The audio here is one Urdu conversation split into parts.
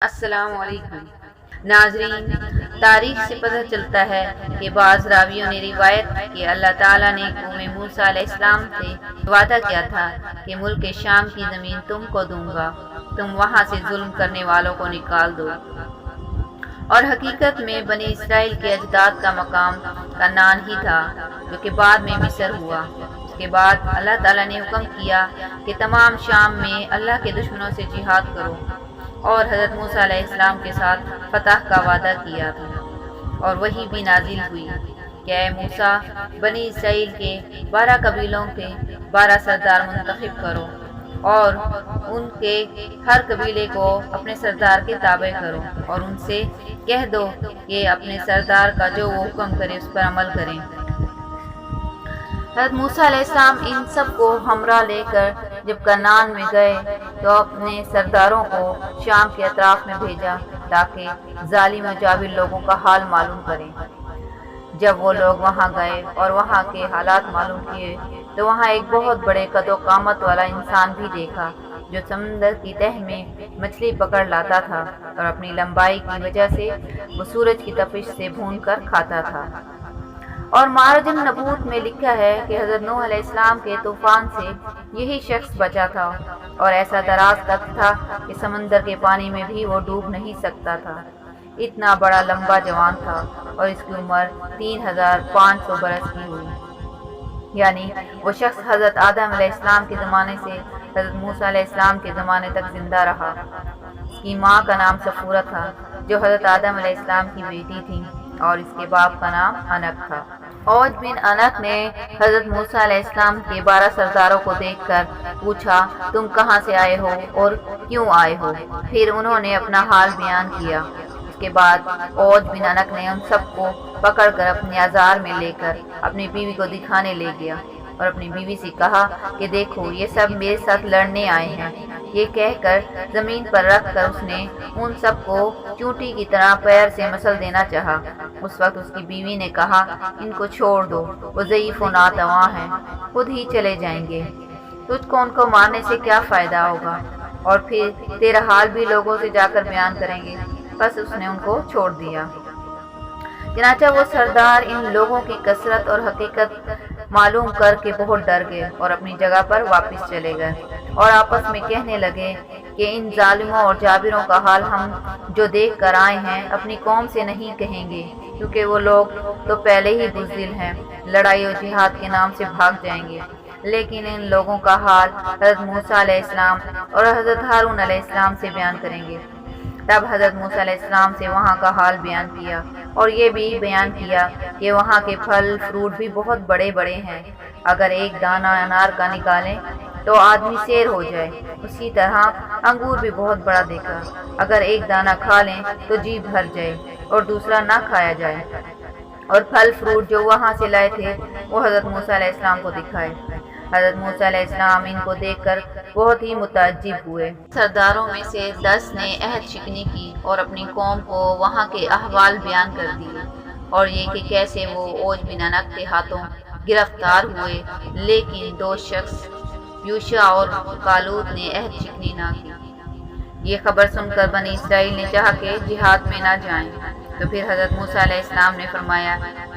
السلام علیکم ناظرین، تاریخ سے پتہ چلتا ہے کہ بعض راویوں نے روایت کہ اللہ تعالیٰ نے قوم موسیٰ علیہ السلام سے وعدہ کیا تھا کہ ملک شام کی زمین تم کو دوں گا، تم وہاں سے ظلم کرنے والوں کو نکال دو۔ اور حقیقت میں بنی اسرائیل کے اجداد کا مقام کنعان ہی تھا، جو کہ بعد میں مصر ہوا۔ اس کے بعد اللہ تعالیٰ نے حکم کیا کہ تمام شام میں اللہ کے دشمنوں سے جہاد کرو، اور حضرت موسیٰ علیہ السلام کے ساتھ فتح کا وعدہ کیا تھا۔ اور وحی بھی نازل ہوئی کہ اے موسیٰ، بنی اسرائیل کے 12 قبیلوں کے 12 سردار منتخب کرو، اور ان کے ہر قبیلے کو اپنے سردار کے تابع کرو، اور ان سے کہہ دو کہ اپنے سردار کا جو وہ حکم کرے اس پر عمل کریں۔ حضرت موسیٰ علیہ السلام ان سب کو ہمراہ لے کر جب کنعان میں گئے تو اپنے سرداروں کو شام کے اطراف میں بھیجا تاکہ ظالم و جابر لوگوں کا حال معلوم کریں۔ جب وہ لوگ وہاں گئے اور وہاں کے حالات معلوم کیے تو وہاں ایک بہت بڑے قد و قامت والا انسان بھی دیکھا جو سمندر کی تہ میں مچھلی پکڑ لاتا تھا، اور اپنی لمبائی کی وجہ سے وہ سورج کی تپش سے بھون کر کھاتا تھا۔ اور معرج النبوت میں لکھا ہے کہ حضرت نوح علیہ السلام کے طوفان سے یہی شخص بچا تھا، اور ایسا دراز تک تھا کہ سمندر کے پانی میں بھی وہ ڈوب نہیں سکتا تھا۔ اتنا بڑا لمبا جوان تھا، اور اس کی عمر 3500 برس کی ہوئی، یعنی وہ شخص حضرت آدم علیہ السلام کے زمانے سے حضرت موسیٰ علیہ السلام کے زمانے تک زندہ رہا۔ اس کی ماں کا نام صفورہ تھا جو حضرت آدم علیہ السلام کی بیٹی تھی، اور اس کے باپ کا نام انک تھا۔ اوج بن انک نے حضرت موسیٰ علیہ السلام کے 12 سرداروں کو دیکھ کر پوچھا، تم کہاں سے آئے ہو اور کیوں آئے ہو؟ پھر انہوں نے اپنا حال بیان کیا۔ اس کے بعد اوج بن انک نے ان سب کو پکڑ کر اپنے آزار میں لے کر اپنی بیوی کو دکھانے لے گیا، اور اپنی بیوی سے کہا کہ دیکھو یہ سب میرے ساتھ لڑنے آئے ہیں۔ یہ کہہ کر زمین پر رکھ کر اس نے ان سب کو چونٹی کی طرح پیر سے مسل دینا چاہا۔ اس وقت اس کی بیوی نے کہا، ان کو چھوڑ دو، وہ ضعیف و ناتواں ہیں، خود ہی چلے جائیں گے، تجھ کو ان کو مارنے سے کیا فائدہ ہوگا، اور پھر تیرا حال بھی لوگوں سے جا کر بیان کریں گے۔ بس اس نے ان کو چھوڑ دیا۔ چنانچہ وہ سردار ان لوگوں کی کثرت اور حقیقت معلوم کر کے بہت ڈر گئے اور اپنی جگہ پر واپس چلے گئے، اور آپس میں کہنے لگے کہ ان ظالموں اور جابروں کا حال ہم جو دیکھ کر آئے ہیں اپنی قوم سے نہیں کہیں گے، کیونکہ وہ لوگ تو پہلے ہی بزدل ہیں، لڑائی اور جہاد کے نام سے بھاگ جائیں گے۔ لیکن ان لوگوں کا حال حضرت موسیٰ علیہ السلام اور حضرت ہارون علیہ السلام سے بیان کریں گے۔ تب حضرت موسیٰ علیہ السلام سے وہاں کا حال بیان کیا، اور یہ بھی بیان کیا کہ وہاں کے پھل فروٹ بھی بہت بڑے بڑے ہیں، اگر ایک دانہ انار کا نکالیں تو آدمی سیر ہو جائے۔ اسی طرح انگور بھی بہت بڑا دیکھا، اگر ایک دانہ کھا لیں تو جی بھر جائے اور دوسرا نہ کھایا جائے۔ اور پھل فروٹ جو وہاں سے لائے تھے وہ حضرت موسیٰ علیہ السلام کو دکھائے۔ حضرت موسیٰ علیہ السلام ان کو دیکھ کر بہت ہی متعجب ہوئے۔ سرداروں میں سے 10 نے عہد شکنی کی اور اپنی قوم کو وہاں کے احوال بیان کر دیے، اور یہ کہ کیسے وہ اوج بن انک کے ہاتھوں گرفتار ہوئے، لیکن 2 شخص یوشع اور کالود نے عہد شکنی نہ کی۔ یہ خبر سن کر بنی اسرائیل نے چاہا کہ جہاد میں نہ جائیں، تو پھر حضرت موسیٰ علیہ السلام نے فرمایا،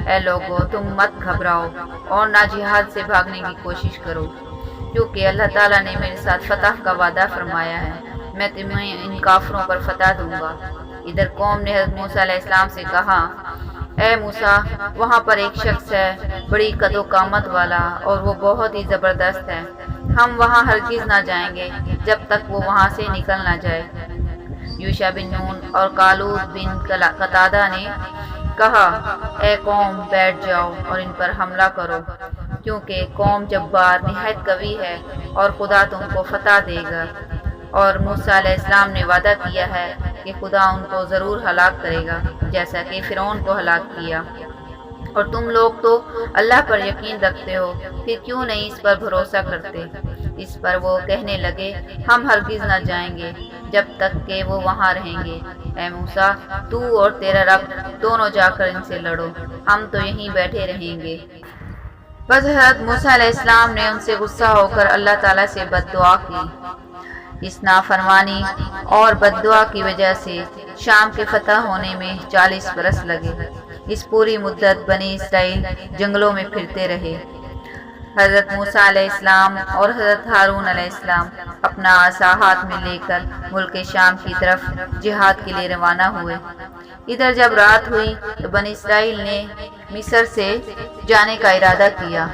اے لوگو، تم مت گھبراؤ اور نہ جہاد سے بھاگنے کی کوشش کرو، کیونکہ اللہ تعالیٰ نے میرے ساتھ فتح کا وعدہ فرمایا ہے، میں تمہیں ان کافروں پر فتح دوں گا۔ ادھر قوم نے حضرت موسیٰ علیہ السلام سے کہا، اے موسیٰ، وہاں پر ایک شخص ہے بڑی قد و قامت والا، اور وہ بہت ہی زبردست ہے، ہم وہاں ہرگز نہ جائیں گے جب تک وہ وہاں سے نکل نہ جائے۔ یوشع بن نون اور کالود بن قتادہ نے کہا، اے قوم، بیٹھ جاؤ اور ان پر حملہ کرو، کیونکہ قوم جبار نہایت قوی ہے اور خدا تم کو فتح دے گا، اور موسیٰ علیہ السلام نے وعدہ کیا ہے کہ خدا ان کو ضرور ہلاک کرے گا، جیسا کہ فرعون کو ہلاک کیا۔ اور تم لوگ تو اللہ پر یقین رکھتے ہو، پھر کیوں نہیں اس پر بھروسہ کرتے؟ اس پر وہ کہنے لگے، ہم ہرگز نہ جائیں گے جب تک کہ وہ وہاں رہیں گے۔ اے موسیٰ، تو اور تیرا رب دونوں جا کر ان سے لڑو، ہم تو یہیں بیٹھے رہیں گے۔ بس حضرت موسیٰ علیہ السلام نے ان سے غصہ ہو کر اللہ تعالیٰ سے بد دعا کی۔ اس نافرمانی اور بددعا کی وجہ سے شام کے فتح ہونے میں 40 برس لگے۔ اس پوری مدت بنی اسرائیل جنگلوں میں پھرتے رہے۔ حضرت موسیٰ علیہ السلام اور حضرت ہارون علیہ السلام اپنا عصا ہاتھ میں لے کر ملک شام کی طرف جہاد کے لیے روانہ ہوئے۔ ادھر جب رات ہوئی تو بنی اسرائیل نے مصر سے جانے کا ارادہ کیا۔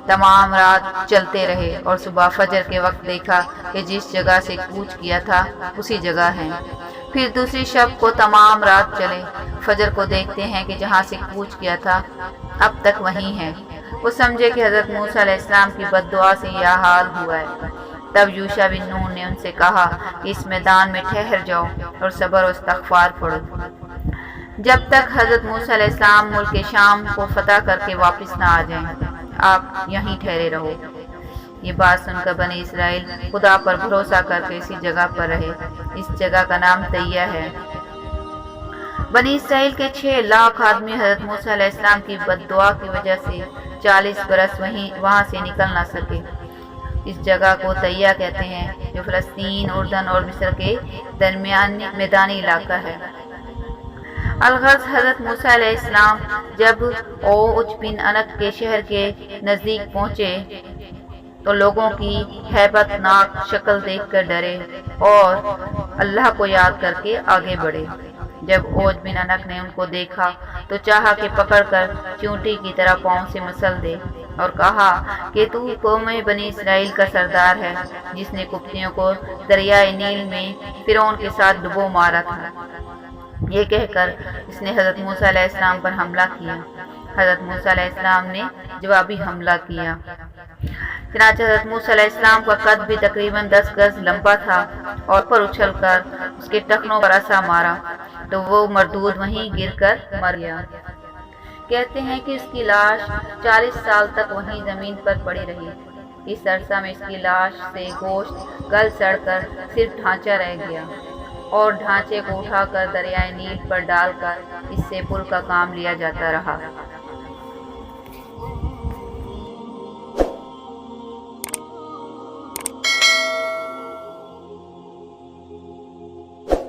تمام رات چلتے رہے اور صبح فجر کے وقت دیکھا کہ جس جگہ سے کوچ کیا تھا اسی جگہ ہیں۔ پھر دوسری شب کو تمام رات چلے، فجر کو دیکھتے ہیں کہ جہاں سے کوچ کیا تھا اب تک وہیں ہے۔ وہ سمجھے کہ حضرت موسیٰ علیہ السلام کی بددعا سے یہ حال ہوا ہے۔ تب یوشع بن نون نے ان سے کہا کہ اس میدان میں ٹھہر جاؤ اور صبر و استغفار پڑھو جب تک حضرت موسیٰ علیہ السلام ملک شام کو فتح کر کے واپس نہ آ جائیں۔ آپ یہیں ٹھہرے رہو۔ یہ بات سن کر بنی اسرائیل خدا پر بھروسہ کر کے اسی جگہ پر رہے۔ اس جگہ کا نام طیہ ہے۔ بنی اسرائیل کے 6 لاکھ آدمی حضرت موسیٰ علیہ السلام کی بددعا کی وجہ سے 40 برس وہاں سے نکل نہ سکے۔ اس جگہ کو طیہ کہتے ہیں، جو فلسطین، اردن اور مصر کے درمیان میدانی علاقہ ہے۔ الغرض حضرت موسیٰ علیہ السلام جب اوج بن انک کے شہر کے نزدیک پہنچے تو لوگوں کی ہیبت ناک شکل دیکھ کر ڈرے اور اللہ کو یاد کر کے آگے بڑھے۔ جب اوج بن انک نے ان کو دیکھا تو چاہا کہ پکڑ کر چونٹی کی طرح پاؤں سے مسل دے اور کہا کہ تو قوم بنی اسرائیل کا سردار ہے جس نے قبطیوں کو دریائے نیل میں فرعون کے ساتھ ڈبو مارا تھا۔ یہ کہہ کر اس نے حضرت موسیٰ علیہ السلام پر حملہ کیا۔ حضرت موسیٰ علیہ السلام نے جوابی حملہ کیا۔ چنانچہ حضرت موسیٰ علیہ السلام کا قد بھی تقریباً 10 گز لمبا تھا اور پر اچھل کر اس کے ٹخنوں پر عصا مارا تو وہ مردود وہیں گر کر مر گیا۔ کہتے ہیں کہ اس کی لاش 40 سال تک وہیں زمین پر پڑی رہی۔ اس عرصہ میں اس کی لاش سے گوشت گل سڑ کر صرف ڈھانچہ رہ گیا اور ڈھانچے کو اٹھا کر دریائے نیل پر ڈال کر اس سے پل کا کام لیا جاتا رہا۔